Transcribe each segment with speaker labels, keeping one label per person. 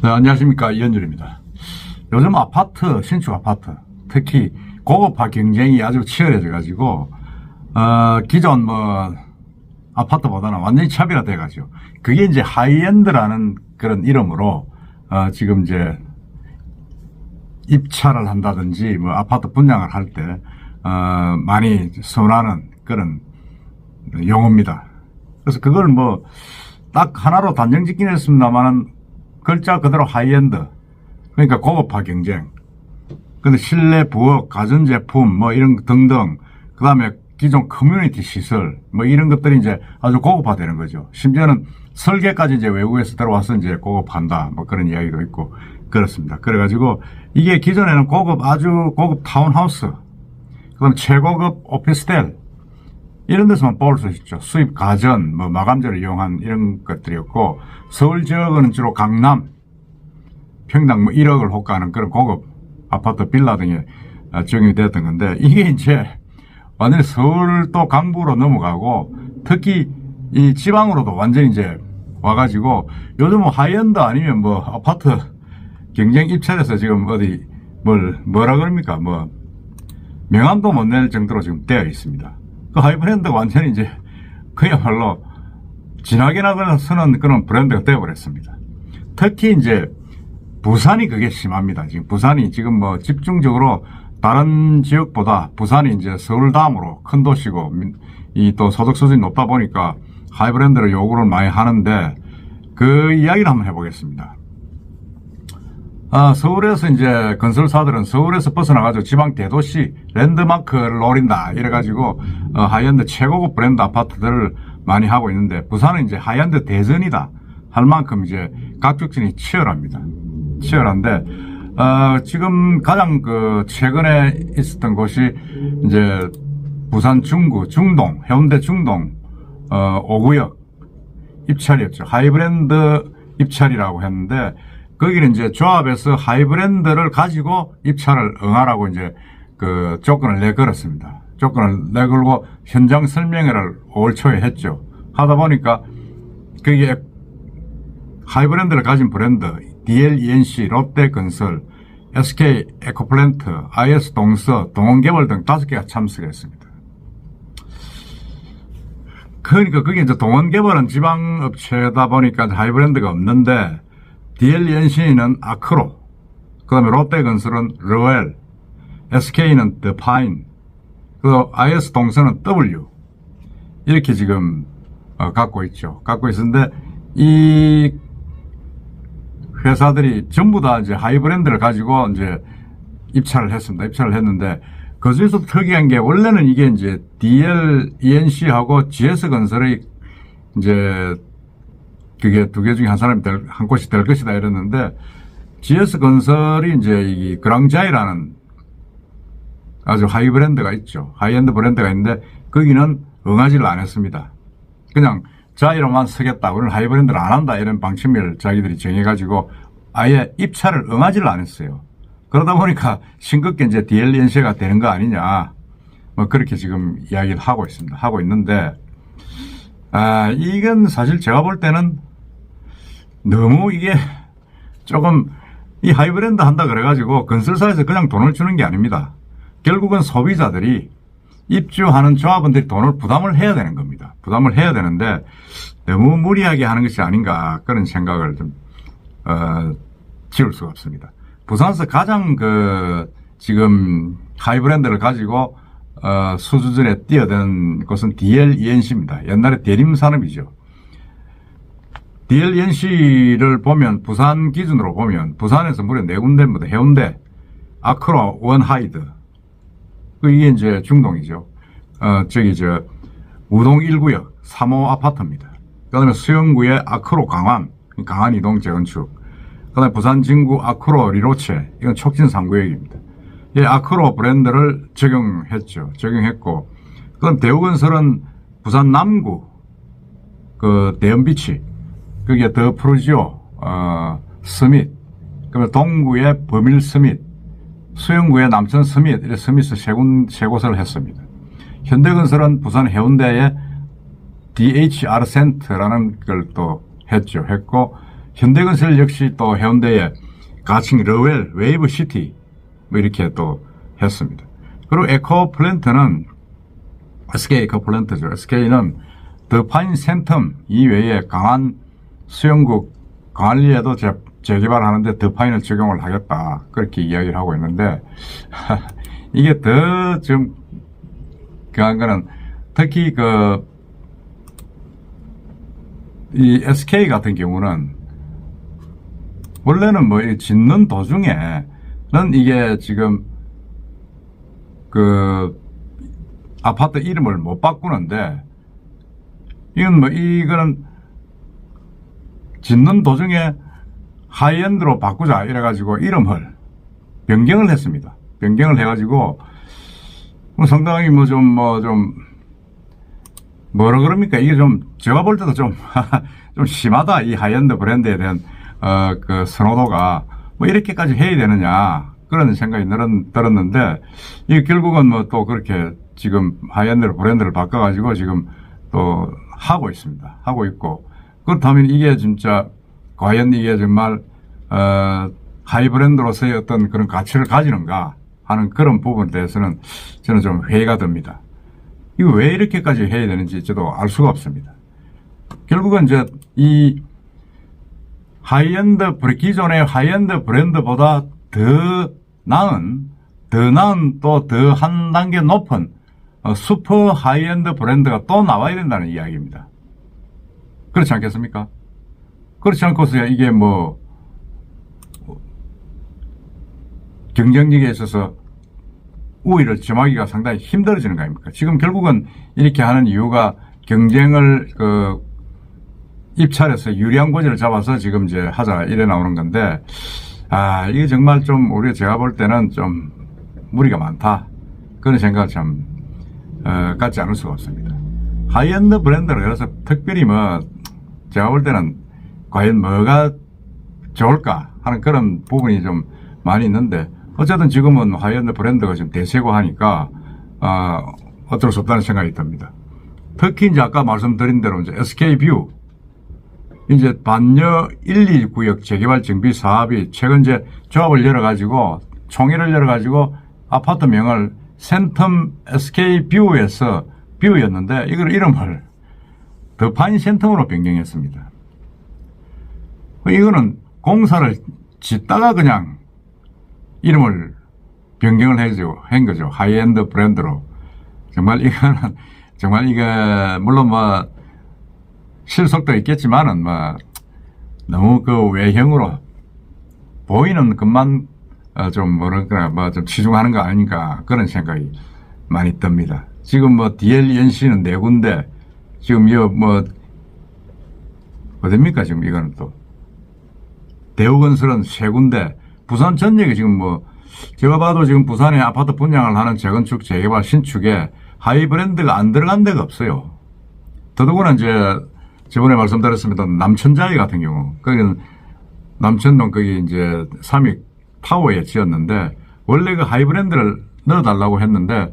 Speaker 1: 네, 안녕하십니까. 이현준입니다. 요즘 아파트, 신축 아파트, 특히 고급화 경쟁이 아주 치열해져 가지고, 기존 아파트보다는 완전히 차별화돼 가지고, 그게 이제 하이엔드라는 그런 이름으로, 지금 이제, 입찰을 한다든지, 아파트 분양을 할 때, 많이 선호하는 그런 용어입니다. 그래서 그걸 딱 하나로 단정 짓긴 했습니다만은, 글자 그대로 하이엔드. 그러니까 고급화 경쟁. 근데 실내 부엌, 가전제품, 이런 등등. 그 다음에 기존 커뮤니티 시설, 이런 것들이 이제 아주 고급화되는 거죠. 심지어는 설계까지 이제 외국에서 들어와서 이제 고급한다. 그런 이야기도 있고. 그렇습니다. 그래가지고 이게 기존에는 아주 고급 타운하우스. 그 다음에 최고급 오피스텔. 이런 데서만 볼 수 있죠. 수입 가전, 마감재를 이용한 이런 것들이었고, 서울 지역은 주로 강남, 평당 1억을 호가하는 그런 고급 아파트 빌라 등에 적용이 되었던 건데, 이게 이제 완전히 서울도 강북으로 넘어가고, 특히 이 지방으로도 완전히 이제 와가지고, 요즘은 하이엔드 아니면 아파트 경쟁 입찰에서 지금 뭐라 그럽니까? 명함도 못 낼 정도로 지금 되어 있습니다. 그 하이브랜드가 완전히 이제 그야말로 진하게나 쓰는 그런 브랜드가 되어버렸습니다. 특히 이제 부산이 그게 심합니다. 지금 부산이 지금 집중적으로 다른 지역보다 부산이 이제 서울 다음으로 큰 도시고 이 또 소득 수준이 높다 보니까 하이브랜드를 요구를 많이 하는데 그 이야기를 한번 해보겠습니다. 서울에서 이제 건설사들은 서울에서 벗어나가지고 지방 대도시 랜드마크를 노린다. 이래가지고, 하이엔드 최고급 브랜드 아파트들을 많이 하고 있는데, 부산은 이제 하이엔드 대전이다. 할 만큼 이제 가격전이 치열합니다. 치열한데, 지금 가장 최근에 있었던 곳이 이제 부산 중동, 해운대 중동, 5구역 입찰이었죠. 하이브랜드 입찰이라고 했는데, 거기는 이제 조합에서 하이브랜드를 가지고 입찰을 응하라고 이제 조건을 내걸었습니다. 조건을 내걸고 현장 설명회를 5월 초에 했죠. 하다 보니까 거기에 하이브랜드를 가진 브랜드, DLENC, 롯데건설, SK 에코플랜트, IS 동서, 동원개발 등 5개가 참석했습니다. 그러니까 그게 이제 동원개발은 지방업체다 보니까 하이브랜드가 없는데, DLNC는 아크로, 그 다음에 롯데건설은 르웰, SK는 더파인, 그리고 IS 동서는 W. 이렇게 지금, 갖고 있죠. 갖고 있었는데, 이 회사들이 전부 다 이제 하이브랜드를 가지고 이제 입찰을 했습니다. 입찰을 했는데, 그 중에서 특이한 게, 원래는 이게 이제 DLENC하고 GS건설의 이제 그게 두 개 중에 한 곳이 될 것이다 이랬는데, GS건설이 이제 이 그랑자이라는 아주 하이 브랜드가 있죠. 하이엔드 브랜드가 있는데, 거기는 응하지를 않았습니다. 그냥 자이로만 쓰겠다. 우리는 하이 브랜드를 안 한다. 이런 방침을 자기들이 정해가지고 아예 입찰을 응하지를 않았어요. 그러다 보니까 싱겁게 이제 DLNC가 되는 거 아니냐. 그렇게 지금 이야기를 하고 있습니다. 하고 있는데, 이건 사실 제가 볼 때는 너무 이게 조금 이 하이브랜드 한다 그래가지고 건설사에서 그냥 돈을 주는 게 아닙니다. 결국은 소비자들이 입주하는 조합원들이 돈을 부담을 해야 되는 겁니다. 부담을 해야 되는데 너무 무리하게 하는 것이 아닌가 그런 생각을 좀 지울 수가 없습니다. 부산에서 가장 지금 하이브랜드를 가지고 수주전에 뛰어든 곳은 DLENC입니다. 옛날에 대림산업이죠. DLENC를 보면, 부산 기준으로 보면, 부산에서 무려 4군데입니다. 해운대, 아크로, 원하이드. 이게 이제 중동이죠. 우동 1구역, 3호 아파트입니다. 그 다음에 수영구의 아크로 강환 이동 재건축. 그 다음에 부산 진구 아크로 리로체, 이건 촉진 3구역입니다. 이 아크로 브랜드를 적용했죠. 적용했고, 그럼 대우건설은 부산 남구, 대연비치, 그게 더 프루지오, 스밋, 그다음에 동구의 버밀 스밋, 수영구의 남천 스밋, 이렇게 스밋을 세 곳을 했습니다. 현대건설은 부산 해운대에 DHR 센터라는 걸 또 했고, 현대건설 역시 또 해운대에 가칭 러웰, 웨이브 시티 뭐 이렇게 또 했습니다. 그리고 에코플랜트는 SK 에코플랜트죠. SK는 더 파인 센텀 이외에 강한 수영국 강한리에도 재개발하는데 더 파인을 적용을 하겠다. 그렇게 이야기를 하고 있는데 이게 더 좀 강한 거는 특히 이 SK 같은 경우는 원래는 뭐 짓는 도중에는 이게 지금 아파트 이름을 못 바꾸는데 이거는 짓는 도중에 하이엔드로 바꾸자 이래가지고 이름을 변경을 했습니다. 변경을 해가지고 상당히 뭐라 그럽니까? 이게 제가 볼 때도 좀 심하다. 이 하이엔드 브랜드에 대한 선호도가 뭐 이렇게까지 해야 되느냐 그런 생각이 들었는데 이게 결국은 뭐 또 그렇게 지금 하이엔드 브랜드를 바꿔가지고 지금 또 하고 있습니다. 하고 있고 그렇다면 이게 진짜 과연 이게 정말 하이 브랜드로서의 어떤 그런 가치를 가지는가 하는 그런 부분에 대해서는 저는 좀 회의가 듭니다. 이거 왜 이렇게까지 해야 되는지 저도 알 수가 없습니다. 결국은 이제 이 기존의 하이엔드 브랜드보다 더 나은 또 더 한 단계 높은 슈퍼 하이엔드 브랜드가 또 나와야 된다는 이야기입니다. 그렇지 않겠습니까? 그렇지 않고서 이게 뭐 경쟁력에 있어서 우위를 점하기가 상당히 힘들어지는 거 아닙니까? 지금 결국은 이렇게 하는 이유가 경쟁을 입찰해서 유리한 고지를 잡아서 지금 이제 하자 이래 나오는 건데 이게 정말 좀 제가 볼 때는 좀 무리가 많다 그런 생각을 참 갖지 않을 수가 없습니다. 하이엔드 브랜드로 그래서 특별히 뭐 제가 볼 때는 과연 뭐가 좋을까 하는 그런 부분이 좀 많이 있는데 어쨌든 지금은 하이엔드 브랜드가 지금 대세고 하니까 어쩔 수 없다는 생각이 듭니다. 특히 이제 아까 말씀드린 대로 이제 SK뷰 이제 반려 1, 2구역 재개발 정비 사업이 최근 이제 조합을 열어가지고 총회를 열어가지고 아파트명을 센텀 SK뷰에서 뷰였는데 이걸 이름을 더 파인 센텀으로 변경했습니다. 이거는 공사를 짓다가 그냥 이름을 변경을 한 거죠. 하이엔드 브랜드로. 정말 이게 물론 뭐 실속도 있겠지만은 뭐 너무 외형으로 보이는 것만 좀 좀 치중하는 거 아닌가 그런 생각이 많이 듭니다. 지금 뭐 DLNC는 4군데 지금 어딥니까 지금 이거는 또 대우건설은 3군데 부산 전역에 지금 제가 봐도 지금 부산에 아파트 분양을 하는 재건축, 재개발, 신축에 하이 브랜드가 안 들어간 데가 없어요. 더더구나 이제 저번에 말씀드렸습니다. 남천자이 같은 경우, 거기는 남천동 거기 이제 삼익 타워에 지었는데 원래 하이 브랜드를 넣어달라고 했는데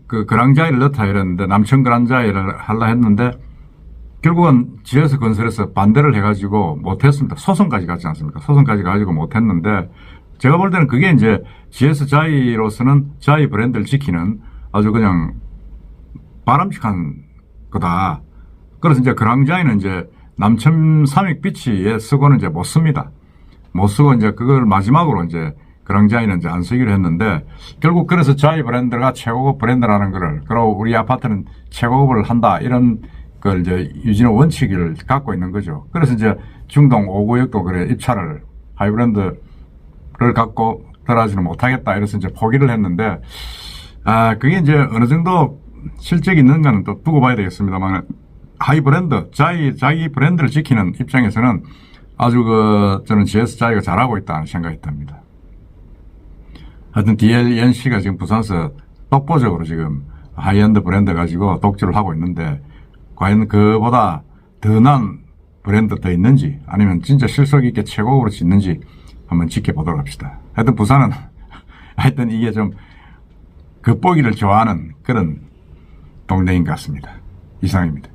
Speaker 1: 그랑자이를 넣다 이랬는데 남천 그랑자이를 하려 했는데 결국은 GS 건설에서 반대를 해가지고 못했습니다. 소송까지 갔지 않습니까? 소송까지 가지고 못했는데 제가 볼 때는 그게 이제 GS 자이로서는 자이 브랜드를 지키는 아주 그냥 바람직한 거다. 그래서 이제 그랑자이는 이제 남천 삼익 비치에 쓰고는 이제 못 씁니다. 못 쓰고 이제 그걸 마지막으로 이제 그랑자이는 이제 안 쓰기로 했는데 결국 그래서 자이 브랜드가 최고급 브랜드라는 거를 그리고 우리 아파트는 최고급을 한다 이런 걸 이제 유지의 원칙을 갖고 있는 거죠. 그래서 이제 중동 5구역도 그래 입찰을 하이브랜드를 갖고 들어가지는 못하겠다 이래서 이제 포기를 했는데 그게 이제 어느 정도 실적이 있는가는 또 두고 봐야 되겠습니다만 하이 브랜드 자기 브랜드를 지키는 입장에서는 아주 저는 GS 자이가 잘하고 있다는 생각이 듭니다. 하여튼 DLNC가 지금 부산에서 독보적으로 지금 하이엔드 브랜드 가지고 독주를 하고 있는데 과연 그보다 더 나은 브랜드 더 있는지 아니면 진짜 실속 있게 최고급으로 짓는지 한번 지켜보도록 합시다. 하여튼 부산은 하여튼 이게 좀 겉보기를 좋아하는 그런 동네인 것 같습니다. 이상입니다.